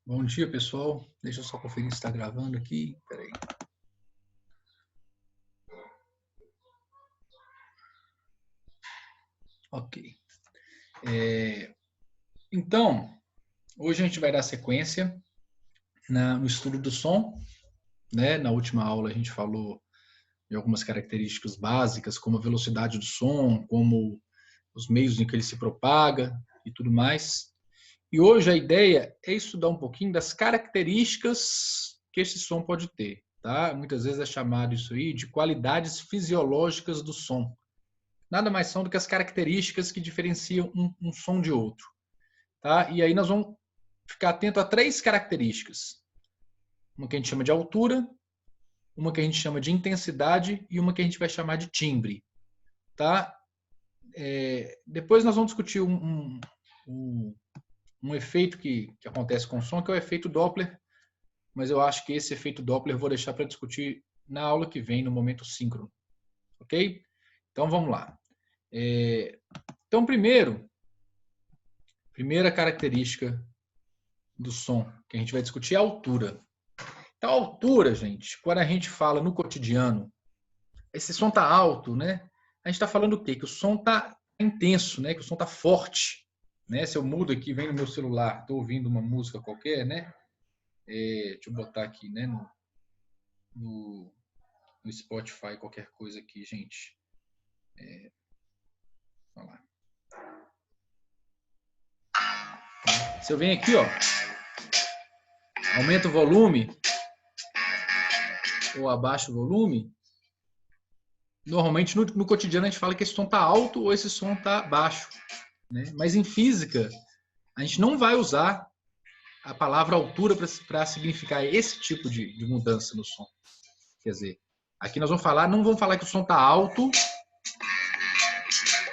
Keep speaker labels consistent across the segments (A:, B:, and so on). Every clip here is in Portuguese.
A: Bom dia, pessoal. Deixa eu só conferir se está gravando aqui. Peraí. Ok. Então, hoje a gente vai dar sequência no estudo do som, né? Na última aula a gente falou de algumas características básicas, como a velocidade do som, como os meios em que ele se propaga e tudo mais. E hoje a ideia é estudar um pouquinho das características que esse som pode ter, tá? Muitas vezes é chamado isso aí de qualidades fisiológicas do som. Nada mais são do que as características que diferenciam um som de outro, tá? E aí nós vamos ficar atento a três características. Uma que a gente chama de altura, uma que a gente chama de intensidade e uma que a gente vai chamar de timbre, tá? Depois nós vamos discutir um efeito que acontece com o som, que é o efeito Doppler, mas eu acho que esse efeito Doppler eu vou deixar para discutir na aula que vem, no momento síncrono, ok? Então vamos lá. Então, primeira característica do som que a gente vai discutir é a altura. Então, a altura, gente, quando a gente fala no cotidiano, esse som tá alto, né? A gente está falando o quê? Que o som tá intenso, né? Que o som tá forte, né? Se eu mudo aqui, vem no meu celular, estou ouvindo uma música qualquer, né? Deixa eu botar aqui, né? No Spotify, qualquer coisa aqui, gente. Vamos lá. Se eu venho aqui, ó, aumento o volume ou abaixo o volume, normalmente no cotidiano a gente fala que esse som está alto ou esse som está baixo, né? Mas em física, a gente não vai usar a palavra altura para significar esse tipo de mudança no som. Quer dizer, aqui nós não vamos falar que o som está alto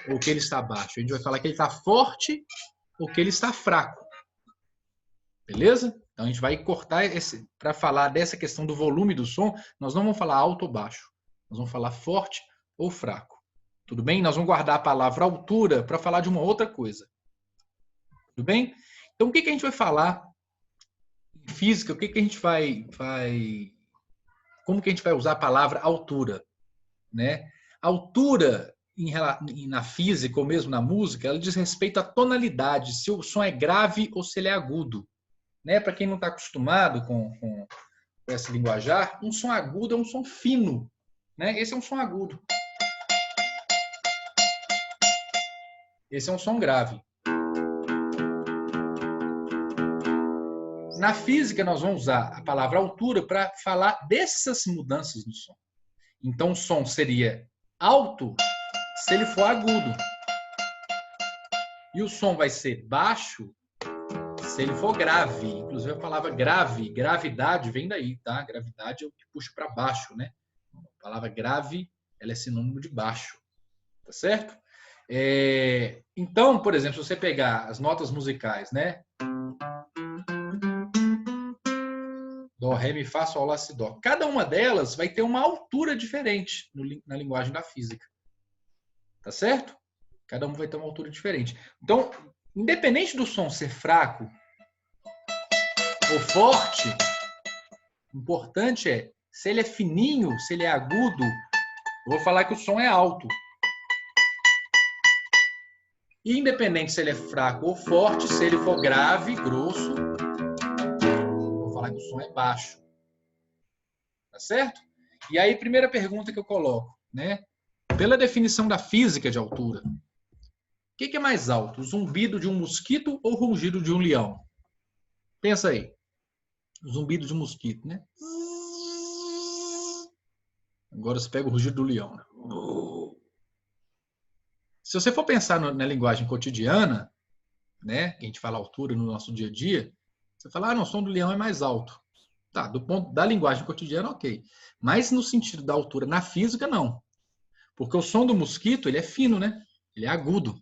A: ou que ele está baixo. A gente vai falar que ele está forte ou que ele está fraco. Beleza? Então a gente vai cortar para falar dessa questão do volume do som, nós não vamos falar alto ou baixo. Nós vamos falar forte ou fraco. Tudo bem? Nós vamos guardar a palavra altura para falar de uma outra coisa. Tudo bem? Então o que a gente vai falar em física? O que a gente vai como que a gente vai usar a palavra altura, né? Altura na física ou mesmo na música, ela diz respeito à tonalidade, se o som é grave ou se ele é agudo. Né? Para quem não está acostumado com esse linguajar, um som agudo é um som fino. Né? Esse é um som agudo. Esse é um som grave. Na física, nós vamos usar a palavra altura para falar dessas mudanças no som. Então, o som seria alto se ele for agudo. E o som vai ser baixo se ele for grave. Inclusive, a palavra grave, gravidade, vem daí, tá? Gravidade é o que puxa para baixo, né? A palavra grave, ela é sinônimo de baixo. Tá certo? Então, por exemplo, se você pegar as notas musicais, né? Dó, ré, mi, fá, sol, lá, si, dó. Cada uma delas vai ter uma altura diferente na linguagem da física. Tá certo? Cada uma vai ter uma altura diferente. Então, independente do som ser fraco ou forte, o importante é, se ele é fininho, se ele é agudo, eu vou falar que o som é alto. E independente se ele é fraco ou forte, se ele for grave, grosso, vou falar que o som é baixo. Tá certo? E aí, primeira pergunta que eu coloco, né? Pela definição da física de altura, o que é mais alto? O zumbido de um mosquito ou o rugido de um leão? Pensa aí. O zumbido de um mosquito, né? Agora você pega o rugido do leão. Né? Se você for pensar na linguagem cotidiana, né, que a gente fala altura no nosso dia a dia, você fala, não, o som do leão é mais alto. Tá, do ponto da linguagem cotidiana, ok. Mas no sentido da altura na física, não. Porque o som do mosquito, ele é fino, né? Ele é agudo.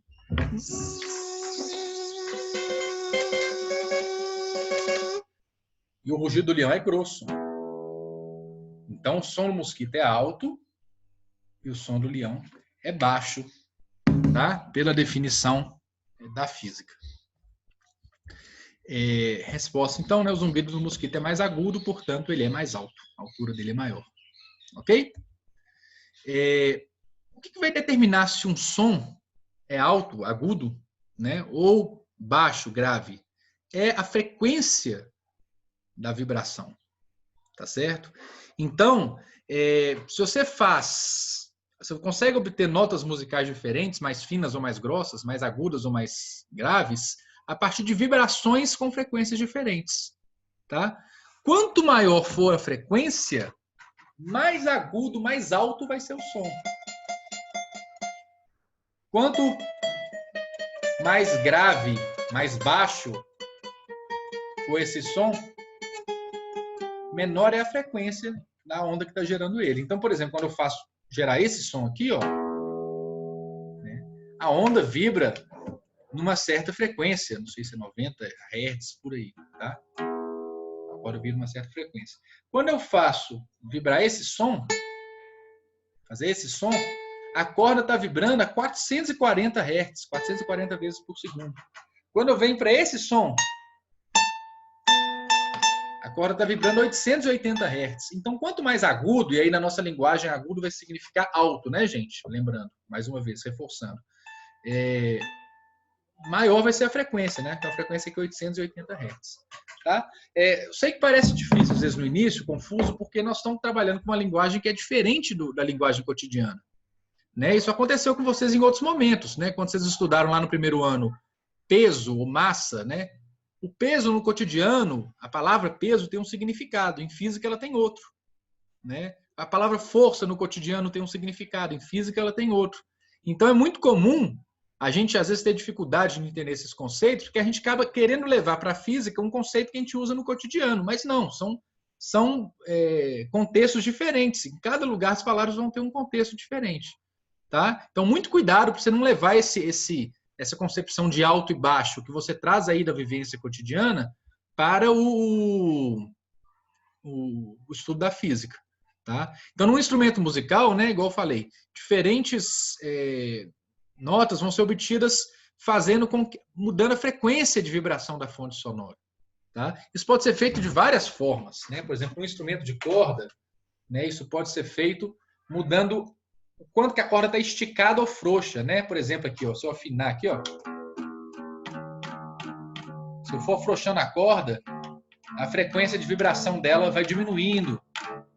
A: E o rugido do leão é grosso. Então, o som do mosquito é alto e o som do leão é baixo, tá? Pela definição da física. Resposta, então, né? O zumbido do mosquito é mais agudo, portanto, ele é mais alto. A altura dele é maior. Ok? O que vai determinar se um som é alto, agudo, né? Ou baixo, grave? É a frequência da vibração. Tá certo? Então, se você consegue obter notas musicais diferentes, mais finas ou mais grossas, mais agudas ou mais graves, a partir de vibrações com frequências diferentes. Tá? Quanto maior for a frequência, mais agudo, mais alto vai ser o som. Quanto mais grave, mais baixo for esse som, menor é a frequência da onda que está gerando ele. Então, por exemplo, quando eu faço gerar esse som aqui, ó, né, a onda vibra numa certa frequência, não sei se é 90 Hz, por aí, tá? Agora vibra numa certa frequência. Quando eu faço vibrar esse som, fazer esse som, a corda está vibrando a 440 Hz, 440 vezes por segundo. Quando eu venho para esse som, a corda está vibrando 880 Hz. Então, quanto mais agudo, e aí na nossa linguagem agudo vai significar alto, né, gente? Lembrando, mais uma vez, reforçando. Maior vai ser a frequência, né? Então, a frequência aqui é 880 Hz. Tá? Eu sei que parece difícil, às vezes, no início, confuso, porque nós estamos trabalhando com uma linguagem que é diferente da linguagem cotidiana. Né? Isso aconteceu com vocês em outros momentos, né? Quando vocês estudaram lá no primeiro ano peso ou massa, né? O peso no cotidiano, a palavra peso tem um significado, em física ela tem outro. Né? A palavra força no cotidiano tem um significado, em física ela tem outro. Então é muito comum a gente às vezes ter dificuldade de entender esses conceitos, porque a gente acaba querendo levar para a física um conceito que a gente usa no cotidiano, mas não, são contextos diferentes. Em cada lugar as palavras vão ter um contexto diferente. Tá? Então, muito cuidado para você não levar essa concepção de alto e baixo que você traz aí da vivência cotidiana para o estudo da física. Tá? Então, num instrumento musical, né, igual eu falei, diferentes notas vão ser obtidas mudando a frequência de vibração da fonte sonora. Tá? Isso pode ser feito de várias formas. Né? Por exemplo, um instrumento de corda, né, isso pode ser feito mudando o quanto que a corda está esticada ou frouxa, né? Por exemplo, aqui, ó, se eu afinar aqui, ó, se eu for afrouxando a corda, a frequência de vibração dela vai diminuindo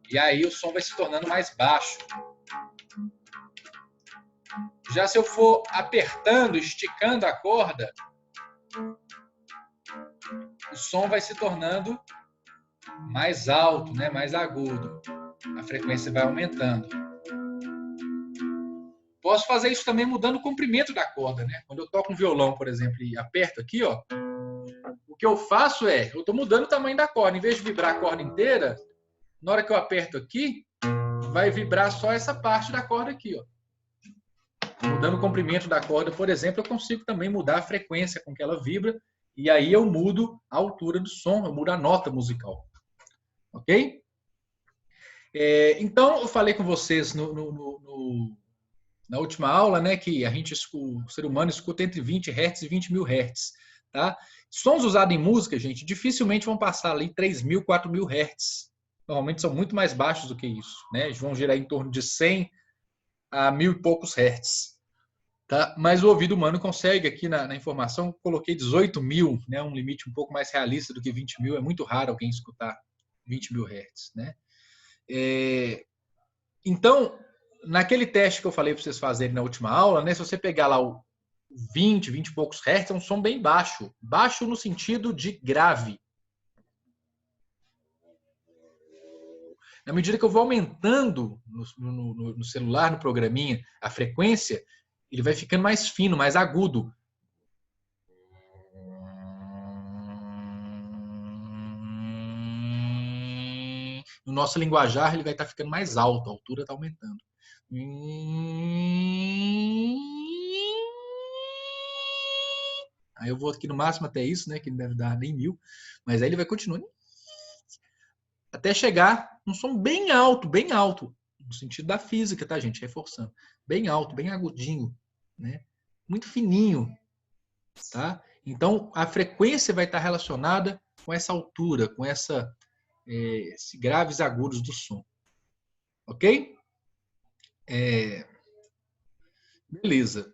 A: e aí o som vai se tornando mais baixo. Já se eu for apertando, esticando a corda, o som vai se tornando mais alto, né? Mais agudo. A frequência vai aumentando. Posso fazer isso também mudando o comprimento da corda, né? Quando eu toco um violão, por exemplo, e aperto aqui, ó, o que eu faço eu estou mudando o tamanho da corda. Em vez de vibrar a corda inteira, na hora que eu aperto aqui, vai vibrar só essa parte da corda aqui, ó. Mudando o comprimento da corda, por exemplo, eu consigo também mudar a frequência com que ela vibra, e aí eu mudo a altura do som, eu mudo a nota musical. Ok? Então, eu falei com vocês na última aula, né, que o ser humano escuta entre 20 Hz e 20 mil Hz. Tá? Sons usados em música, gente, dificilmente vão passar ali 3.000, 4.000 Hz. Normalmente são muito mais baixos do que isso. Né? Eles vão girar em torno de 100 a 1.000 e poucos Hz. Tá? Mas o ouvido humano consegue, aqui na informação, coloquei 18.000, né, um limite um pouco mais realista do que 20.000. É muito raro alguém escutar 20.000 Hz. Né? Então, naquele teste que eu falei para vocês fazerem na última aula, né, se você pegar lá o 20 e poucos Hz, é um som bem baixo. Baixo no sentido de grave. Na medida que eu vou aumentando no celular, no programinha, a frequência, ele vai ficando mais fino, mais agudo. No nosso linguajar, ele vai estar ficando mais alto, a altura está aumentando. Aí eu vou aqui no máximo até isso, né, que não deve dar nem 1.000, mas aí ele vai continuar até chegar um som bem alto, no sentido da física, tá, gente? Reforçando. Bem alto, bem agudinho, né? Muito fininho, tá? Então, a frequência vai estar relacionada com essa altura, com esses graves agudos do som. Ok? Beleza.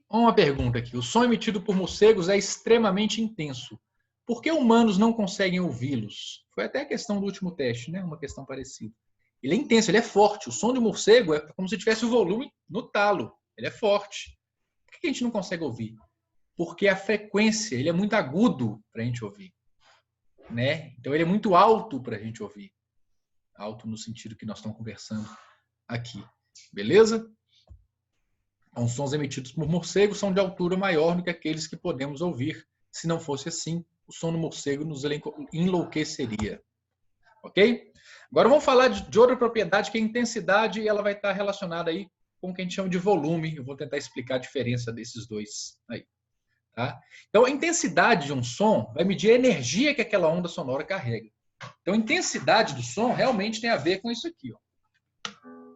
A: Uma pergunta aqui. O som emitido por morcegos é extremamente intenso. Por que humanos não conseguem ouvi-los? Foi até a questão do último teste, né? Uma questão parecida. Ele é intenso, ele é forte. O som de morcego é como se tivesse o volume no talo. Ele é forte. Por que a gente não consegue ouvir? Porque a frequência, ele é muito agudo para a gente ouvir. Né? Então, ele é muito alto para a gente ouvir. Alto no sentido que nós estamos conversando aqui. Beleza? Os sons emitidos por morcegos são de altura maior do que aqueles que podemos ouvir. Se não fosse assim, o som do morcego nos enlouqueceria. Ok? Agora vamos falar de outra propriedade, que é a intensidade, e ela vai estar relacionada aí com o que a gente chama de volume. Eu vou tentar explicar a diferença desses dois aí. Tá? Então, a intensidade de um som vai medir a energia que aquela onda sonora carrega. Então, a intensidade do som realmente tem a ver com isso aqui. Ó.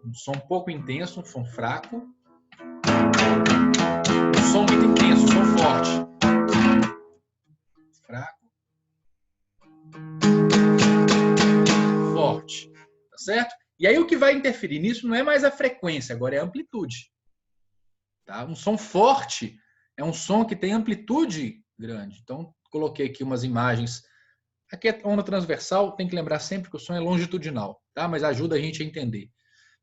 A: Um som pouco intenso, um som fraco. Um som muito intenso, um som forte. Fraco. Forte. Tá certo? E aí o que vai interferir nisso não é mais a frequência, agora é a amplitude. Tá? Um som forte é um som que tem amplitude grande. Então, coloquei aqui umas imagens. Aqui é onda transversal, tem que lembrar sempre que o som é longitudinal, tá? Mas ajuda a gente a entender.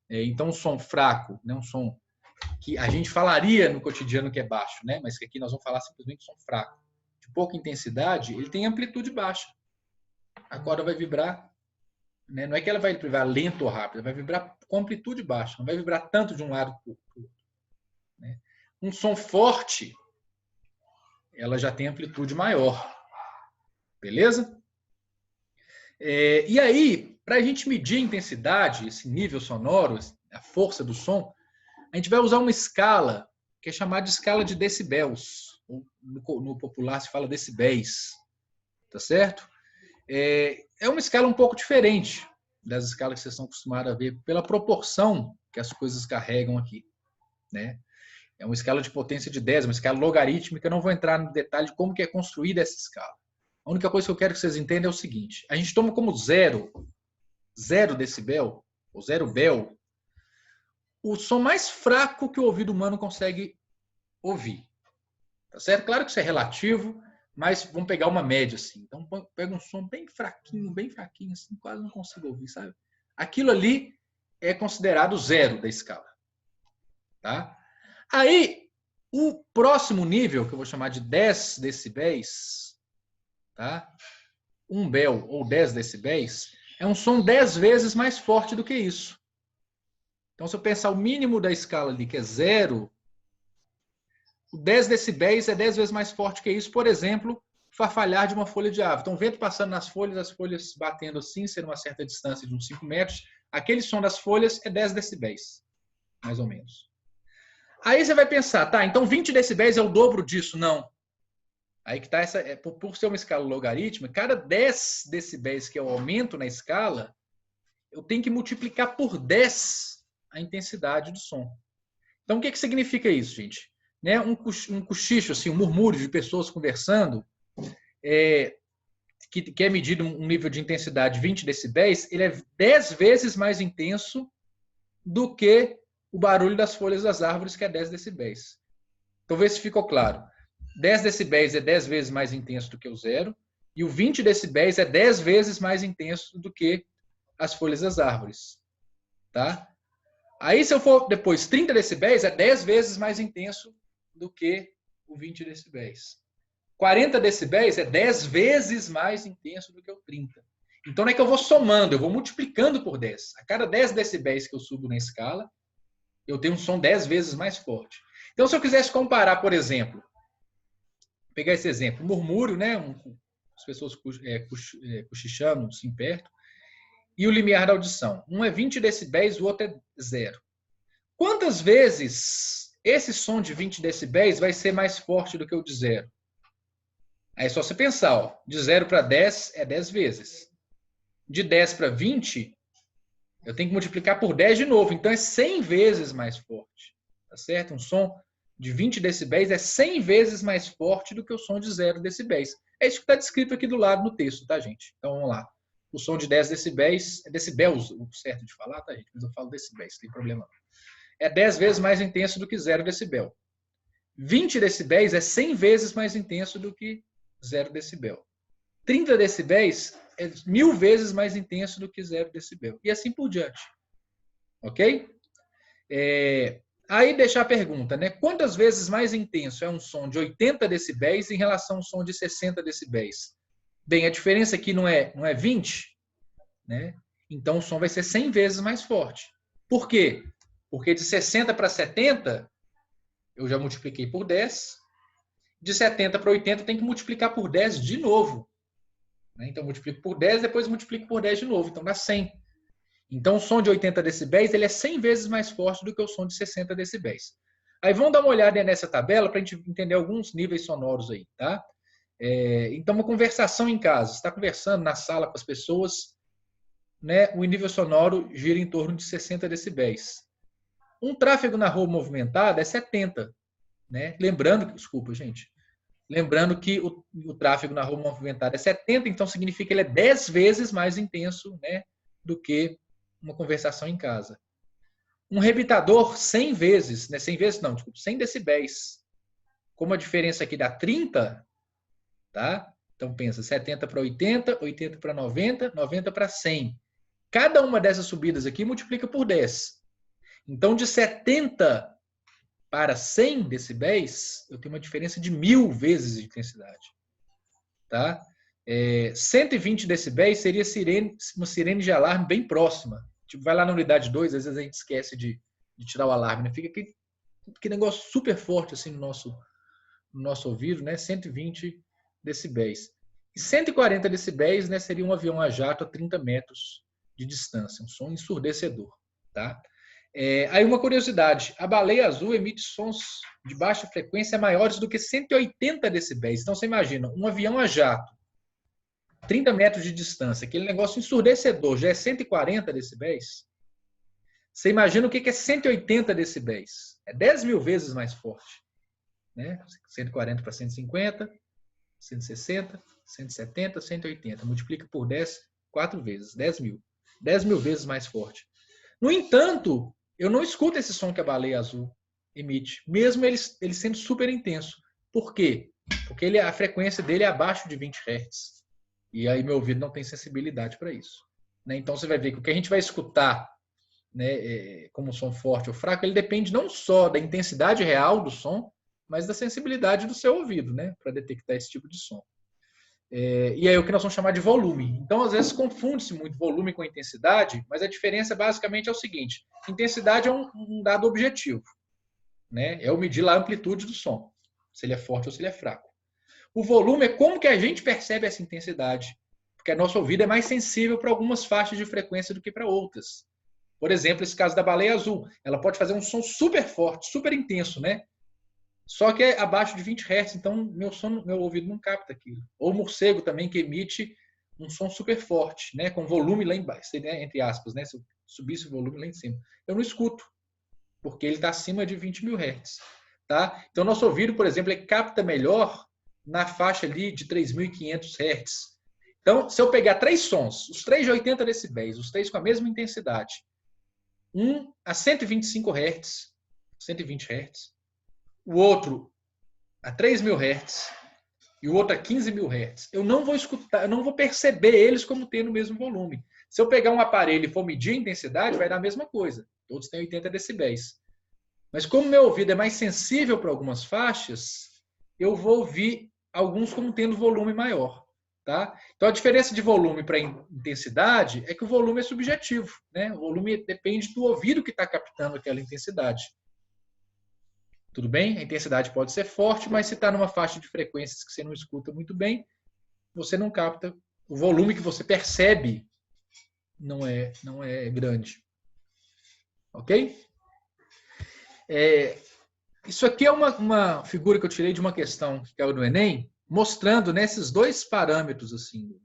A: Então, um som fraco, né? Um som que a gente falaria no cotidiano que é baixo, né? Mas que aqui nós vamos falar simplesmente som fraco. De pouca intensidade, ele tem amplitude baixa. A corda vai vibrar, né? Não é que ela vai vibrar lento ou rápido, ela vai vibrar com amplitude baixa, não vai vibrar tanto de um lado para o outro. Né? Um som forte, ela já tem amplitude maior. Beleza? E aí, para a gente medir a intensidade, esse nível sonoro, a força do som, a gente vai usar uma escala que é chamada de escala de decibéis. No popular se fala decibéis. Tá certo? É uma escala um pouco diferente das escalas que vocês estão acostumados a ver, pela proporção que as coisas carregam aqui. Né? É uma escala de potência de 10, uma escala logarítmica. Eu não vou entrar no detalhe de como que é construída essa escala. A única coisa que eu quero que vocês entendam é o seguinte. A gente toma como zero decibel, ou 0 bel, o som mais fraco que o ouvido humano consegue ouvir. Tá certo? Claro que isso é relativo, mas vamos pegar uma média assim. Então, pega um som bem fraquinho, assim, quase não consigo ouvir, sabe? Aquilo ali é considerado 0 da escala. Tá? Aí, o próximo nível, que eu vou chamar de 10 decibéis, tá? 1 bel ou 10 decibéis, é um som 10 vezes mais forte do que isso. Então, se eu pensar o mínimo da escala ali, que é 0, o 10 decibéis é 10 vezes mais forte que isso. Por exemplo, farfalhar de uma folha de árvore. Então, o vento passando nas folhas, as folhas batendo assim, sendo uma certa distância de uns 5 metros. Aquele som das folhas é 10 decibéis, mais ou menos. Aí você vai pensar, tá, então 20 decibéis é o dobro disso? Não. Aí que tá por ser uma escala logarítmica, cada 10 decibéis que eu aumento na escala, eu tenho que multiplicar por 10 a intensidade do som. Então, o que significa isso, gente? Né? Um cochicho, assim, um murmúrio de pessoas conversando, que é medido um nível de intensidade 20 decibéis, ele é 10 vezes mais intenso do que o barulho das folhas das árvores, que é 10 decibéis. Então, vê se ficou claro. 10 decibéis é 10 vezes mais intenso do que o 0, e o 20 decibéis é 10 vezes mais intenso do que as folhas das árvores. Tá? Aí, se eu for depois 30 decibéis, é 10 vezes mais intenso do que o 20 decibéis. 40 decibéis é 10 vezes mais intenso do que o 30. Então, não é que eu vou somando, eu vou multiplicando por 10. A cada 10 decibéis que eu subo na escala, eu tenho um som 10 vezes mais forte. Então, se eu quisesse comparar, por exemplo, pegar esse exemplo, murmúrio, né? As pessoas cochichando assim perto, e o limiar da audição. Um é 20 decibéis, o outro é 0. Quantas vezes esse som de 20 decibéis vai ser mais forte do que o de 0? Aí é só você pensar, ó, de 0 para 10 é 10 vezes. De 10 para 20, eu tenho que multiplicar por 10 de novo. Então é 100 vezes mais forte. Tá certo? Um som de 20 decibéis é 100 vezes mais forte do que o som de 0 decibéis. É isso que está descrito aqui do lado no texto, tá, gente? Então, vamos lá. O som de 10 decibéis, é decibéis o certo de falar, tá, gente? Mas eu falo decibéis, não tem problema não. É 10 vezes mais intenso do que 0 decibel. 20 decibéis é 100 vezes mais intenso do que 0 decibel. 30 decibéis é 1000 vezes mais intenso do que 0 decibel. E assim por diante. Ok? Aí deixa a pergunta, né? Quantas vezes mais intenso é um som de 80 decibéis em relação a um som de 60 decibéis? Bem, a diferença aqui não é 20, né? Então o som vai ser 100 vezes mais forte. Por quê? Porque de 60 para 70, eu já multipliquei por 10. De 70 para 80, tem que multiplicar por 10 de novo. Então, multiplico por 10, depois multiplico por 10 de novo. Então, dá 100. Então, o som de 80 decibéis ele é 100 vezes mais forte do que o som de 60 decibéis. Aí, vamos dar uma olhada nessa tabela para a gente entender alguns níveis sonoros aí, tá? Então, uma conversação em casa. Você está conversando na sala com as pessoas, né? O nível sonoro gira em torno de 60 decibéis. Um tráfego na rua movimentada é 70, né? Lembrando que o tráfego na rua movimentada é 70, então significa que ele é 10 vezes mais intenso, né, do que uma conversação em casa. Um rebitador 100 vezes, né, 100 decibéis. Como a diferença aqui dá 30, tá? Então pensa, 70 para 80, 80 para 90, 90 para 100. Cada uma dessas subidas aqui multiplica por 10. Então de 70 para 100 decibéis, eu tenho uma diferença de 1000 vezes de intensidade. Tá? 120 decibéis seria uma sirene de alarme bem próxima. Tipo, vai lá na unidade 2, às vezes a gente esquece de tirar o alarme. Né? Fica aquele negócio super forte assim, no nosso ouvido, né? 120 decibéis. E 140 decibéis, né, seria um avião a jato a 30 metros de distância. Um som ensurdecedor. Tá? Aí uma curiosidade, a baleia azul emite sons de baixa frequência maiores do que 180 decibéis. Então você imagina, um avião a jato, 30 metros de distância, aquele negócio ensurdecedor, já é 140 decibéis. Você imagina o que é 180 decibéis. É 10 mil vezes mais forte. Né? 140 para 150, 160, 170, 180. Multiplica por 10, 4 vezes, 10 mil. 10 mil vezes mais forte. No entanto, eu não escuto esse som que a baleia azul emite, mesmo ele sendo super intenso. Por quê? Porque a frequência dele é abaixo de 20 Hz. E aí meu ouvido não tem sensibilidade para isso. Né? Então você vai ver que o que a gente vai escutar, né, como som forte ou fraco, ele depende não só da intensidade real do som, mas da sensibilidade do seu ouvido, né, para detectar esse tipo de som. E aí é o que nós vamos chamar de volume. Então, às vezes, confunde-se muito volume com intensidade, mas a diferença basicamente é o seguinte: intensidade é um dado objetivo. Né? É eu medir lá a amplitude do som, se ele é forte ou se ele é fraco. O volume é como que a gente percebe essa intensidade, porque nosso ouvido é mais sensível para algumas faixas de frequência do que para outras. Por exemplo, esse caso da baleia azul, ela pode fazer um som super forte, super intenso, né? Só que é abaixo de 20 Hz, então meu ouvido não capta aquilo. Ou o morcego também, que emite um som super forte, né, com volume lá embaixo, entre aspas, né, se eu subisse o volume lá em cima. Eu não escuto, porque ele está acima de 20 mil Hz. Tá? Então, nosso ouvido, por exemplo, ele capta melhor na faixa ali de 3.500 Hz. Então, se eu pegar 3 sons, os 3 de 80 decibéis, os 3 com a mesma intensidade, um a 125 Hz, 120 Hz, o outro a 3.000 Hz e o outro a 15.000 Hz, eu não vou escutar, eu não vou perceber eles como tendo o mesmo volume. Se eu pegar um aparelho e for medir a intensidade, vai dar a mesma coisa. Todos têm 80 decibéis. Mas como meu ouvido é mais sensível para algumas faixas, eu vou ouvir alguns como tendo volume maior. Tá? Então a diferença de volume para intensidade é que o volume é subjetivo. Né? O volume depende do ouvido que está captando aquela intensidade. Tudo bem? A intensidade pode ser forte, mas se está numa faixa de frequências que você não escuta muito bem, você não capta. O volume que você percebe não é grande. Ok? Isso aqui é uma figura que eu tirei de uma questão que caiu no Enem, mostrando nesses dois parâmetros assim,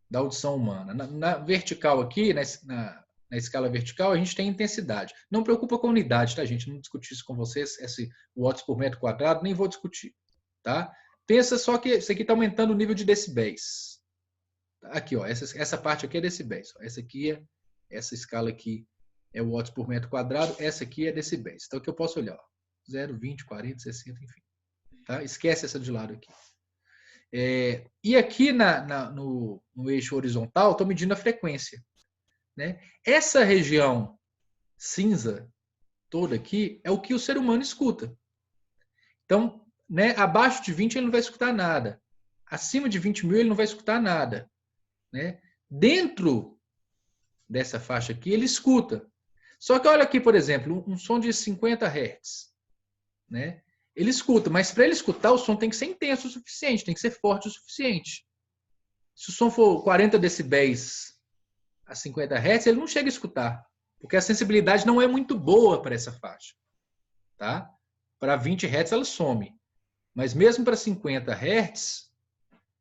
A: da audição humana. Na vertical aqui, na na escala vertical, a gente tem intensidade. Não preocupa com unidade, tá, gente? Não discutir isso com vocês, esse watts por metro quadrado, nem vou discutir, tá? Pensa só que isso aqui está aumentando o nível de decibéis. Aqui, ó, essa parte aqui é decibéis. Essa aqui essa escala aqui é watts por metro quadrado, essa aqui é decibéis. Então, aqui eu posso olhar, ó, 0, 20, 40, 60, enfim. Tá? Esquece essa de lado aqui. E aqui no eixo horizontal, estou medindo a frequência. Né? Essa região cinza toda aqui é o que o ser humano escuta. Então, né, abaixo de 20 ele não vai escutar nada. Acima de 20 mil ele não vai escutar nada. Né? Dentro dessa faixa aqui ele escuta. Só que olha aqui, por exemplo, um som de 50 Hz. Né? Ele escuta, mas para ele escutar o som tem que ser intenso o suficiente, tem que ser forte o suficiente. Se o som for 40 decibéis a 50 Hz, ele não chega a escutar, porque a sensibilidade não é muito boa para essa faixa. Tá? Para 20 Hz ela some, mas mesmo para 50 Hz,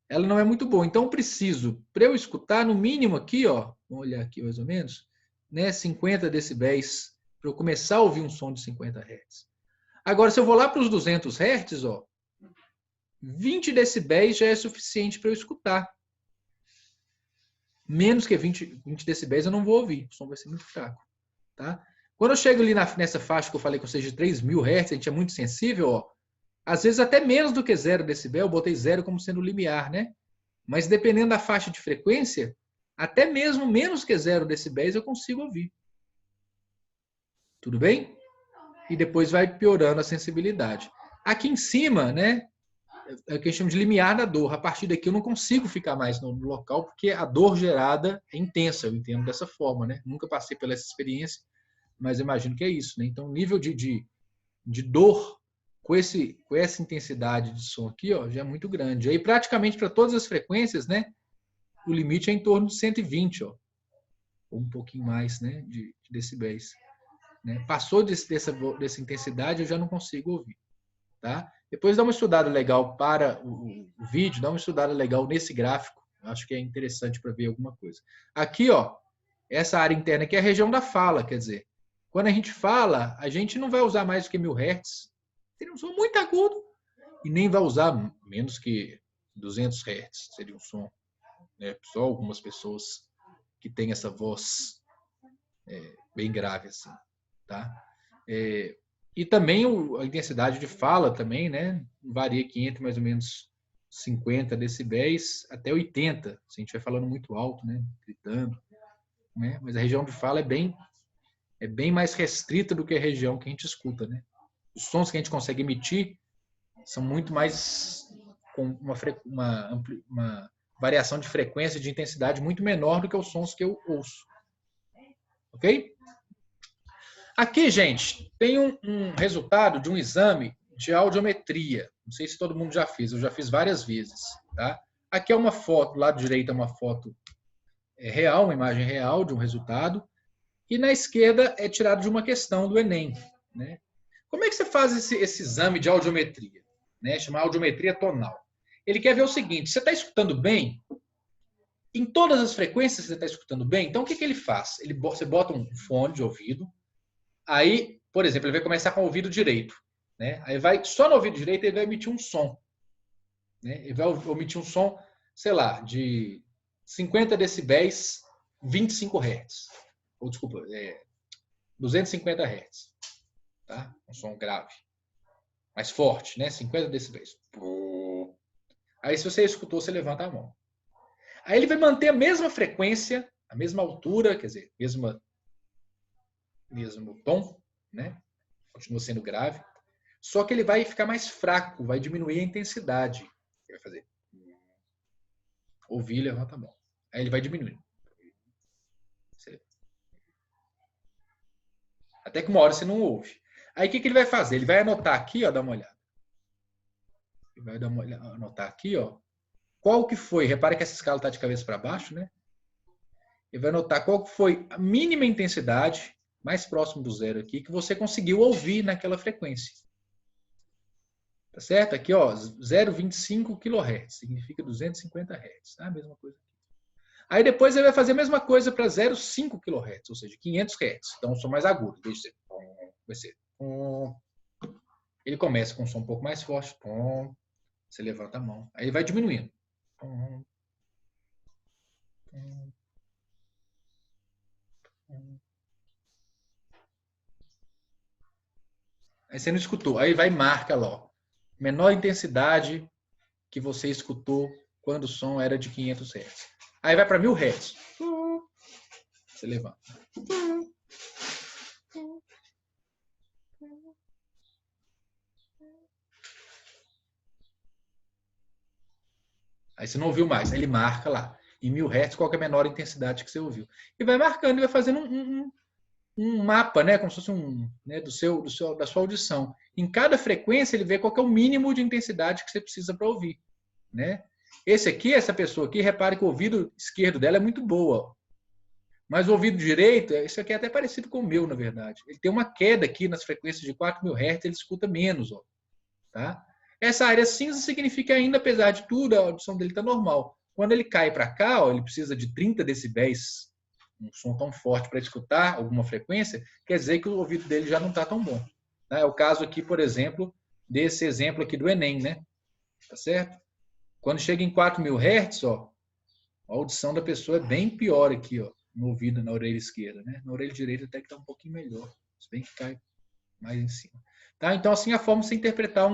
A: ela não é muito boa. Então eu preciso, para eu escutar, no mínimo aqui, ó, vamos olhar aqui mais ou menos, né, 50 decibéis, para eu começar a ouvir um som de 50 Hz. Agora, se eu vou lá para os 200 Hz, ó, 20 decibéis já é suficiente para eu escutar. Menos que 20 decibéis eu não vou ouvir, o som vai ser muito fraco. Tá? Quando eu chego ali nessa faixa que eu falei com vocês de 3.000 Hz, a gente é muito sensível, ó, às vezes até menos do que 0 decibel, eu botei 0 como sendo limiar, né? Mas dependendo da faixa de frequência, até mesmo menos que 0 decibéis eu consigo ouvir. Tudo bem? E depois vai piorando a sensibilidade. Aqui em cima, né, é o que a gente chama de limiar da dor. A partir daqui eu não consigo ficar mais no local, porque a dor gerada é intensa, eu entendo dessa forma. Né? Nunca passei pela essa experiência, mas eu imagino que é isso. Né? Então, o nível de dor com essa intensidade de som aqui, ó, já é muito grande. Aí, praticamente para todas as frequências, né, o limite é em torno de 120, ó, ou um pouquinho mais, né, de decibéis. Né? Passou dessa intensidade, eu já não consigo ouvir. Tá? Depois dá uma estudada legal para o vídeo, dá uma estudada legal nesse gráfico. Acho que é interessante para ver alguma coisa. Aqui, ó, essa área interna aqui é a região da fala, quer dizer, quando a gente fala, a gente não vai usar mais do que 1000 Hz. Seria um som muito agudo. E nem vai usar menos que 200 Hz. Seria um som. Né? Só algumas pessoas que têm essa voz bem grave assim. Tá? E também a intensidade de fala também, né, varia aqui entre mais ou menos 50 decibéis até 80, se a gente vai falando muito alto, né, gritando. Né? Mas a região de fala é bem mais restrita do que a região que a gente escuta. Né? Os sons que a gente consegue emitir são muito mais com uma variação de frequência e de intensidade muito menor do que os sons que eu ouço. Ok? Aqui, gente, tem um resultado de um exame de audiometria. Não sei se todo mundo já fez, eu já fiz várias vezes. Tá? Aqui é uma foto, do lado direito é uma foto real, uma imagem real de um resultado, e na esquerda é tirado de uma questão do Enem. Né? Como é que você faz esse exame de audiometria? Né? Chama audiometria tonal. Ele quer ver o seguinte, você está escutando bem? Em todas as frequências você está escutando bem? Então o que ele faz? Você bota um fone de ouvido, aí, por exemplo, ele vai começar com o ouvido direito. Né? Aí só no ouvido direito ele vai emitir um som. Né? Ele vai emitir um som, sei lá, de 50 decibéis, 25 Hz. Ou, desculpa, 250 Hz. Tá? Um som grave. Mais forte, né? 50 decibéis. Aí, se você escutou, você levanta a mão. Aí ele vai manter a mesma frequência, a mesma altura, quer dizer, mesmo tom, né? Continua sendo grave. Só que ele vai ficar mais fraco, vai diminuir a intensidade. Ele vai fazer. Ouvir, levanta a mão. Aí ele vai diminuindo. Até que uma hora você não ouve. Aí o que ele vai fazer? Ele vai anotar aqui, ó, dá uma olhada. Ele vai anotar aqui, ó. Qual que foi? Repara que essa escala está de cabeça para baixo, né? Ele vai anotar qual que foi a mínima intensidade, mais próximo do zero aqui, que você conseguiu ouvir naquela frequência. Tá certo? Aqui, ó, 0,25 kHz, significa 250 Hz. Tá? A mesma coisa aqui. Aí depois ele vai fazer a mesma coisa para 0,5 kHz, ou seja, 500 Hz. Então, um som mais agudo. Vai ser. Ele começa com um som um pouco mais forte. Você levanta a mão. Aí ele vai diminuindo. Aí você não escutou. Aí vai e marca lá. Ó. Menor intensidade que você escutou quando o som era de 500 Hz. Aí vai para 1000 Hz. Você levanta. Aí você não ouviu mais. Aí ele marca lá. Em 1000 Hz, qual é a menor intensidade que você ouviu. E vai marcando e vai fazendo um mapa, né? Como se fosse né? Da sua audição. Em cada frequência, ele vê qual é o mínimo de intensidade que você precisa para ouvir. Né? Essa pessoa aqui, repare que o ouvido esquerdo dela é muito boa. Mas o ouvido direito, isso aqui é até parecido com o meu, na verdade. Ele tem uma queda aqui nas frequências de 4000 Hz, ele escuta menos. Ó, tá? Essa área cinza significa ainda, apesar de tudo, a audição dele está normal. Quando ele cai para cá, ó, ele precisa de 30 decibéis, um som tão forte para escutar alguma frequência, quer dizer que o ouvido dele já não está tão bom. Tá? É o caso aqui, por exemplo, desse exemplo aqui do Enem, né? Tá certo? Quando chega em 4000 Hz, ó, a audição da pessoa é bem pior aqui, ó, no ouvido, na orelha esquerda, né? Na orelha direita até que está um pouquinho melhor, se bem que cai mais em cima. Tá? Então, assim, a forma de você interpretar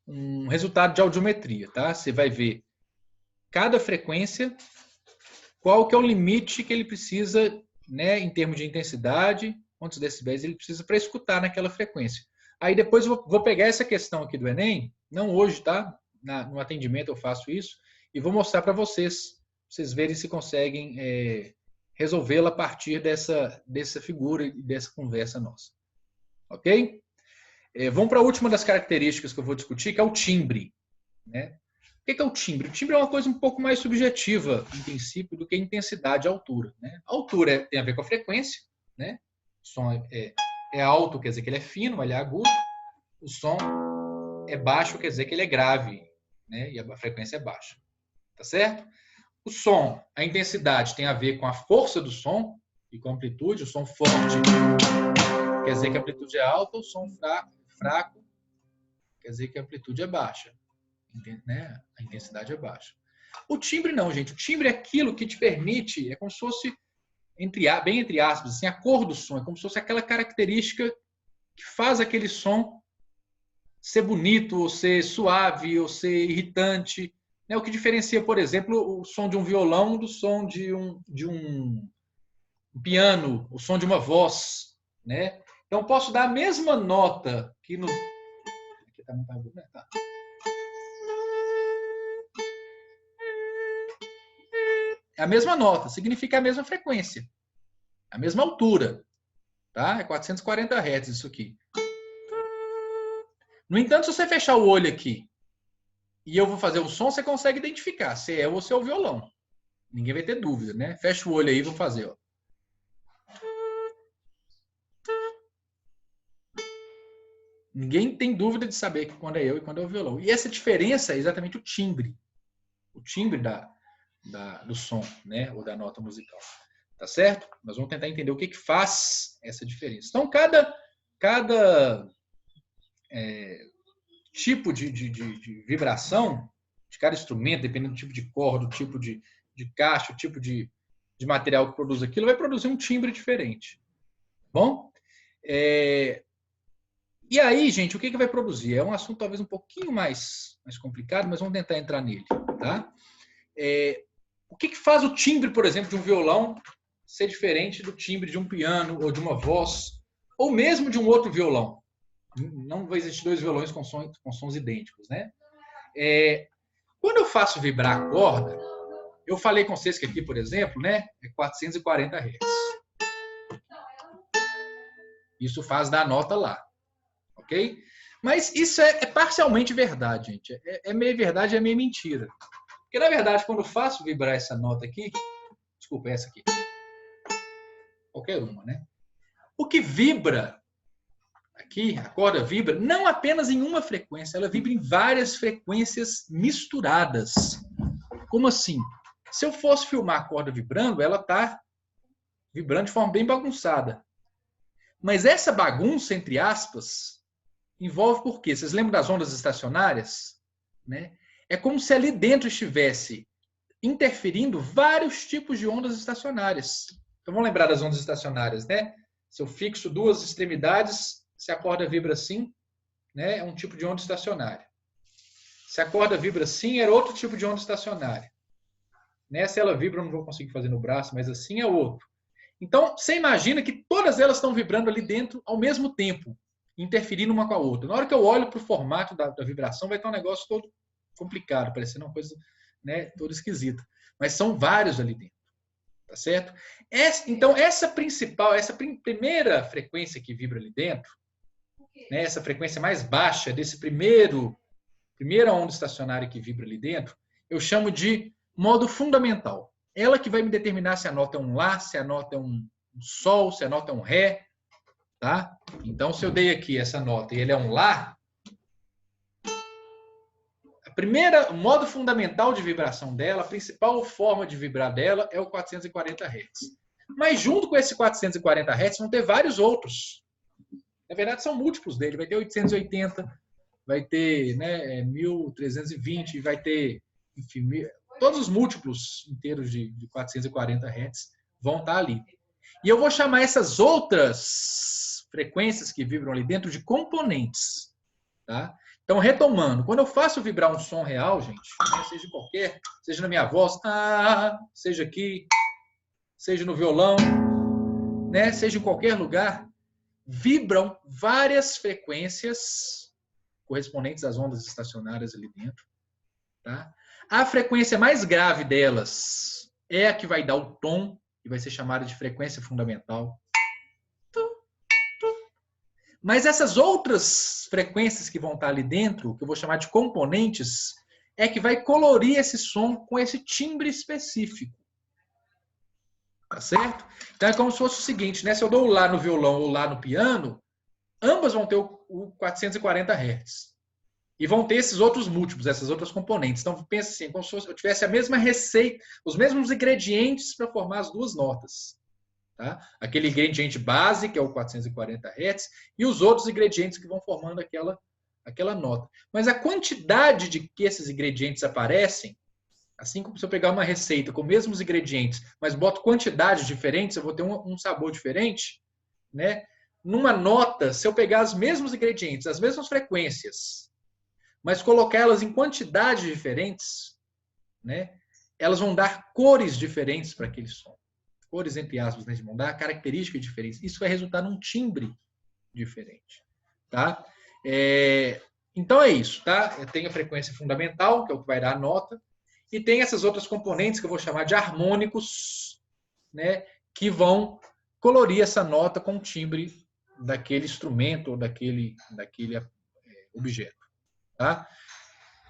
A: um resultado de audiometria, tá? Você vai ver cada frequência, qual que é o limite que ele precisa, né, em termos de intensidade, quantos decibéis ele precisa para escutar naquela frequência. Aí depois eu vou pegar essa questão aqui do Enem, não hoje, tá? No atendimento eu faço isso, e vou mostrar para vocês verem se conseguem resolvê-la a partir dessa figura e dessa conversa nossa. Ok? Vamos para a última das características que eu vou discutir, que é o timbre. Né? O que é o timbre? O timbre é uma coisa um pouco mais subjetiva, em princípio, do que a intensidade e a altura. Né? A altura tem a ver com a frequência. Né? O som é alto, quer dizer que ele é fino, ele é agudo. O som é baixo, quer dizer que ele é grave. Né? E a frequência é baixa. Tá certo? O som, a intensidade tem a ver com a força do som e com a amplitude. O som forte quer dizer que a amplitude é alta, o som fraco quer dizer que a amplitude é baixa. Né? A intensidade é baixa. O timbre não, gente. O timbre é aquilo que te permite, é como se fosse, bem entre aspas, assim, a cor do som. É como se fosse aquela característica que faz aquele som ser bonito, ou ser suave, ou ser irritante. Né? O que diferencia, por exemplo, o som de um violão do som de um piano, o som de uma voz. Né? Então, eu posso dar a mesma nota que no... Aqui tá muito agudo, né? Tá. É a mesma nota, significa a mesma frequência, a mesma altura. Tá? É 440 Hz isso aqui. No entanto, se você fechar o olho aqui e eu vou fazer o som, você consegue identificar se é ou se é o violão. Ninguém vai ter dúvida, né? Fecha o olho aí e vou fazer. Ó. Ninguém tem dúvida de saber que quando é eu e quando é o violão. E essa diferença é exatamente o timbre. O timbre do som, né? Ou da nota musical. Tá certo? Nós vamos tentar entender o que faz essa diferença. Então, cada tipo de vibração de cada instrumento, dependendo do tipo de corda, do tipo de caixa, o tipo de material que produz aquilo, vai produzir um timbre diferente. Bom? E aí, gente, o que vai produzir? É um assunto talvez um pouquinho mais complicado, mas vamos tentar entrar nele. Tá? O que faz o timbre, por exemplo, de um violão ser diferente do timbre de um piano ou de uma voz, ou mesmo de um outro violão? Não vai existir dois violões com sons idênticos, né? Quando eu faço vibrar a corda, eu falei com vocês que aqui, por exemplo, né, é 440 Hz. Isso faz dar a nota lá, ok? Mas isso é parcialmente verdade, gente. É meio verdade, é meio mentira. Porque, na verdade, quando eu faço vibrar essa nota aqui, desculpa, essa aqui, qualquer uma, né? O que vibra aqui, a corda vibra não apenas em uma frequência, ela vibra em várias frequências misturadas. Como assim? Se eu fosse filmar a corda vibrando, ela está vibrando de forma bem bagunçada. Mas essa bagunça, entre aspas, envolve por quê? Vocês lembram das ondas estacionárias? Né? É como se ali dentro estivesse interferindo vários tipos de ondas estacionárias. Então vamos lembrar das ondas estacionárias, né? Se eu fixo duas extremidades, se a corda vibra assim, né, é um tipo de onda estacionária. Se a corda vibra assim, era outro tipo de onda estacionária. Né? Se ela vibra, eu não vou conseguir fazer no braço, mas assim é outro. Então, você imagina que todas elas estão vibrando ali dentro ao mesmo tempo, interferindo uma com a outra. Na hora que eu olho para o formato da vibração, vai estar um negócio todo complicado, parecendo uma coisa, né, toda esquisita. Mas são vários ali dentro. Tá certo? Então, essa primeira frequência que vibra ali dentro, né, essa frequência mais baixa desse primeira onda estacionária que vibra ali dentro, eu chamo de modo fundamental. Ela que vai me determinar se a nota é um Lá, se a nota é um Sol, se a nota é um Ré. Tá? Então, se eu dei aqui essa nota e ele é um Lá, o modo fundamental de vibração dela, a principal forma de vibrar dela é o 440 Hz. Mas junto com esse 440 Hz vão ter vários outros. Na verdade, são múltiplos dele. Vai ter 880, vai ter, né, 1320, vai ter, enfim, todos os múltiplos inteiros de 440 Hz vão estar ali. E eu vou chamar essas outras frequências que vibram ali dentro de componentes. Tá? Então, retomando, quando eu faço vibrar um som real, gente, seja qualquer, seja na minha voz, seja aqui, seja no violão, né, seja em qualquer lugar, vibram várias frequências correspondentes às ondas estacionárias ali dentro. Tá? A frequência mais grave delas é a que vai dar o tom, que vai ser chamada de frequência fundamental. Mas essas outras frequências que vão estar ali dentro, que eu vou chamar de componentes, é que vai colorir esse som com esse timbre específico. Tá certo? Então é como se fosse o seguinte, né? Se eu dou o Lá no violão ou Lá no piano, ambas vão ter o 440 Hz. E vão ter esses outros múltiplos, essas outras componentes. Então pensa assim, como se eu tivesse a mesma receita, os mesmos ingredientes para formar as duas notas. Tá? Aquele ingrediente base, que é o 440 Hz, e os outros ingredientes que vão formando aquela nota. Mas a quantidade de que esses ingredientes aparecem, assim como se eu pegar uma receita com os mesmos ingredientes, mas boto quantidades diferentes, eu vou ter um sabor diferente. Né? Numa nota, se eu pegar os mesmos ingredientes, as mesmas frequências, mas colocá-las em quantidades diferentes, né, elas vão dar cores diferentes para aquele som. Cores entre aspas, né, vão dar características diferentes. Isso vai resultar num timbre diferente. Tá? Então é isso. Tá? Eu tenho a frequência fundamental, que é o que vai dar a nota, e tem essas outras componentes que eu vou chamar de harmônicos, né, que vão colorir essa nota com o timbre daquele instrumento ou daquele objeto. Tá?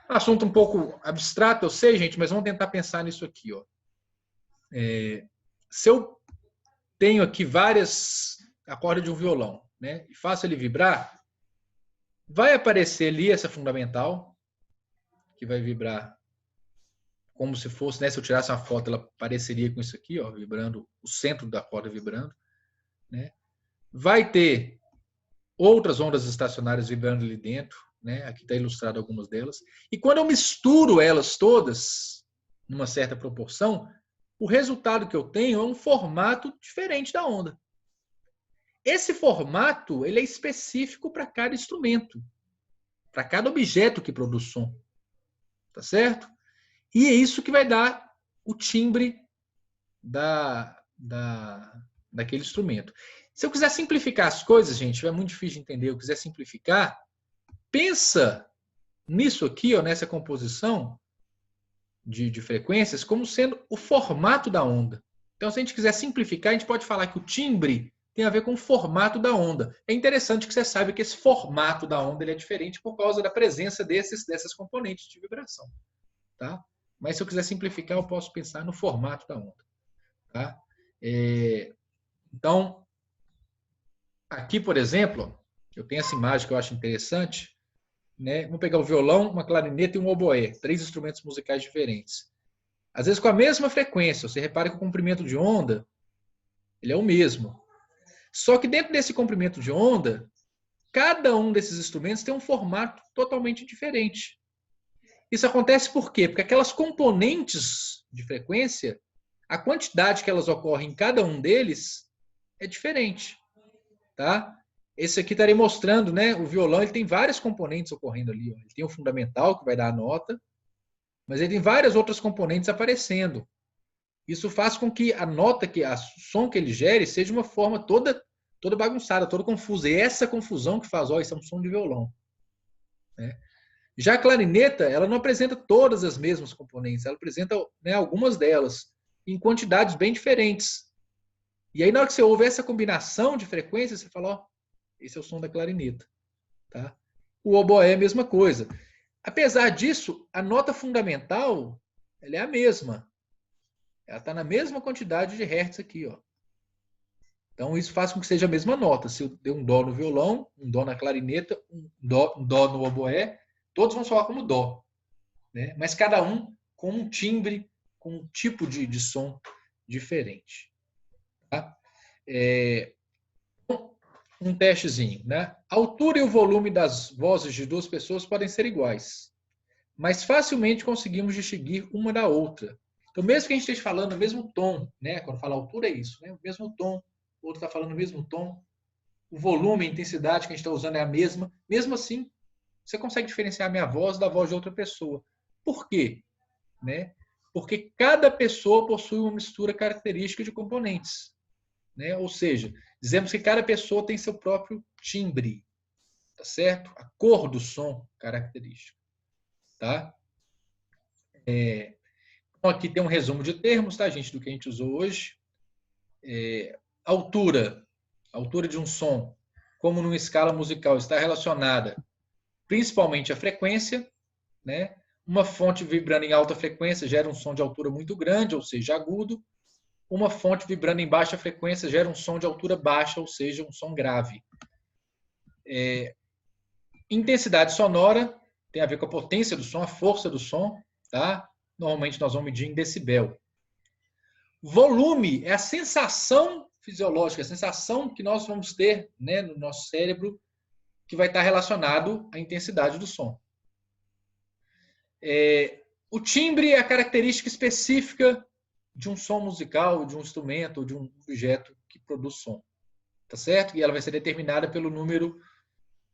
A: Assunto um pouco abstrato, eu sei, gente, mas vamos tentar pensar nisso aqui. Ó. Se eu tenho aqui várias acordes de um violão, né, e faço ele vibrar, vai aparecer ali essa fundamental, que vai vibrar como se fosse, né, se eu tirasse uma foto, ela apareceria com isso aqui, ó, vibrando, o centro da corda vibrando. Né? Vai ter outras ondas estacionárias vibrando ali dentro, né? Aqui está ilustrado algumas delas. E quando eu misturo elas todas, numa certa proporção, o resultado que eu tenho é um formato diferente da onda. Esse formato ele é específico para cada instrumento, para cada objeto que produz som. Tá certo? E é isso que vai dar o timbre daquele instrumento. Se eu quiser simplificar as coisas, gente, é muito difícil de entender. Eu quiser simplificar, pensa nisso aqui, ó, nessa composição de frequências, como sendo o formato da onda. Então, se a gente quiser simplificar, a gente pode falar que o timbre tem a ver com o formato da onda. É interessante que você saiba que esse formato da onda ele é diferente por causa da presença dessas componentes de vibração. Tá? Mas se eu quiser simplificar, eu posso pensar no formato da onda. Tá? Então, aqui, por exemplo, eu tenho essa imagem que eu acho interessante. Né? Vamos pegar o violão, uma clarineta e um oboé, 3 instrumentos musicais diferentes. Às vezes com a mesma frequência. Você repara que o comprimento de onda ele é o mesmo. Só que dentro desse comprimento de onda, cada um desses instrumentos tem um formato totalmente diferente. Isso acontece por quê? Porque aquelas componentes de frequência, a quantidade que elas ocorrem em cada um deles é diferente. Tá? Esse aqui estaria mostrando, né? O violão ele tem várias componentes ocorrendo ali. Ó. Ele tem o fundamental, que vai dar a nota, mas ele tem várias outras componentes aparecendo. Isso faz com que a nota, o som que ele gere, seja de uma forma toda bagunçada, toda confusa. E essa confusão que faz, ó, isso é um som de violão. Né? Já a clarineta, ela não apresenta todas as mesmas componentes, ela apresenta, né, algumas delas, em quantidades bem diferentes. E aí, na hora que você ouve essa combinação de frequências, você fala, ó, esse é o som da clarineta. Tá? O oboé é a mesma coisa. Apesar disso, a nota fundamental ela é a mesma. Ela está na mesma quantidade de hertz aqui. Ó. Então, isso faz com que seja a mesma nota. Se eu der um dó no violão, um dó na clarineta, um dó no oboé, todos vão soar como dó. Né? Mas cada um com um timbre, com um tipo de som diferente. Tá? Um testezinho. Né? A altura e o volume das vozes de duas pessoas podem ser iguais, mas facilmente conseguimos distinguir uma da outra. Então, mesmo que a gente esteja falando o mesmo tom, né? Quando fala altura é isso, né? O mesmo tom, o outro está falando o mesmo tom, o volume, a intensidade que a gente está usando é a mesma, mesmo assim, você consegue diferenciar a minha voz da voz de outra pessoa. Por quê? Né? Porque cada pessoa possui uma mistura característica de componentes. Né? Ou seja, dizemos que cada pessoa tem seu próprio timbre, tá certo? A cor do som característico. Tá? Então, aqui tem um resumo de termos, tá, gente, do que a gente usou hoje. Altura. A altura de um som, como numa escala musical, está relacionada principalmente à frequência. Né? Uma fonte vibrando em alta frequência gera um som de altura muito grande, ou seja, agudo. Uma fonte vibrando em baixa frequência gera um som de altura baixa, ou seja, um som grave. Intensidade sonora tem a ver com a potência do som, a força do som. Tá? Normalmente nós vamos medir em decibel. Volume é a sensação fisiológica, a sensação que nós vamos ter, né, no nosso cérebro, que vai estar relacionado à intensidade do som. O timbre é a característica específica de um som musical, de um instrumento, de um objeto que produz som. Tá certo? E ela vai ser determinada pelo número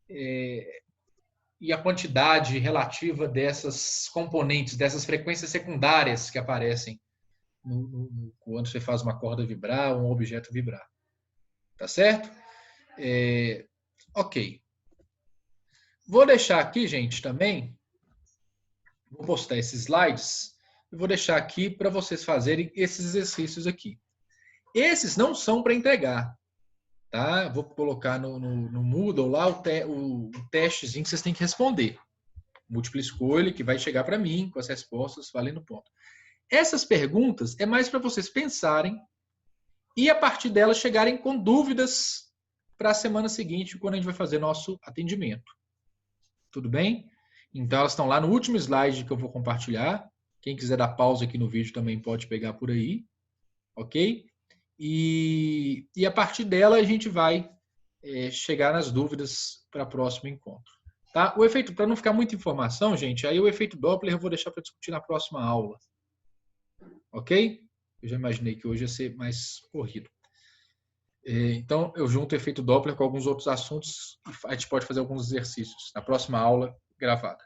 A: e a quantidade relativa dessas componentes, dessas frequências secundárias que aparecem quando você faz uma corda vibrar ou um objeto vibrar. Tá certo? Ok. Vou deixar aqui, gente, também, vou postar esses slides, e vou deixar aqui para vocês fazerem esses exercícios aqui. Esses não são para entregar. Tá? Vou colocar no Moodle lá o testezinho que vocês têm que responder. Múltipla escolha, que vai chegar para mim com as respostas valendo ponto. Essas perguntas é mais para vocês pensarem e, a partir delas, chegarem com dúvidas para a semana seguinte, quando a gente vai fazer nosso atendimento. Tudo bem? Então, elas estão lá no último slide que eu vou compartilhar. Quem quiser dar pausa aqui no vídeo também pode pegar por aí. Ok? E a partir dela a gente vai chegar nas dúvidas para o próximo encontro. Tá? O efeito, para não ficar muita informação, gente, aí o efeito Doppler eu vou deixar para discutir na próxima aula. Ok? Eu já imaginei que hoje ia ser mais corrido. Então, eu junto o efeito Doppler com alguns outros assuntos e a gente pode fazer alguns exercícios na próxima aula gravada.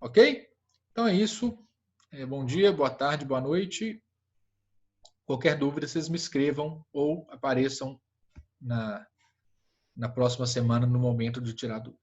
A: Ok? Então é isso. Bom dia, boa tarde, boa noite. Qualquer dúvida, vocês me escrevam ou apareçam na próxima semana no momento de tirar dúvida.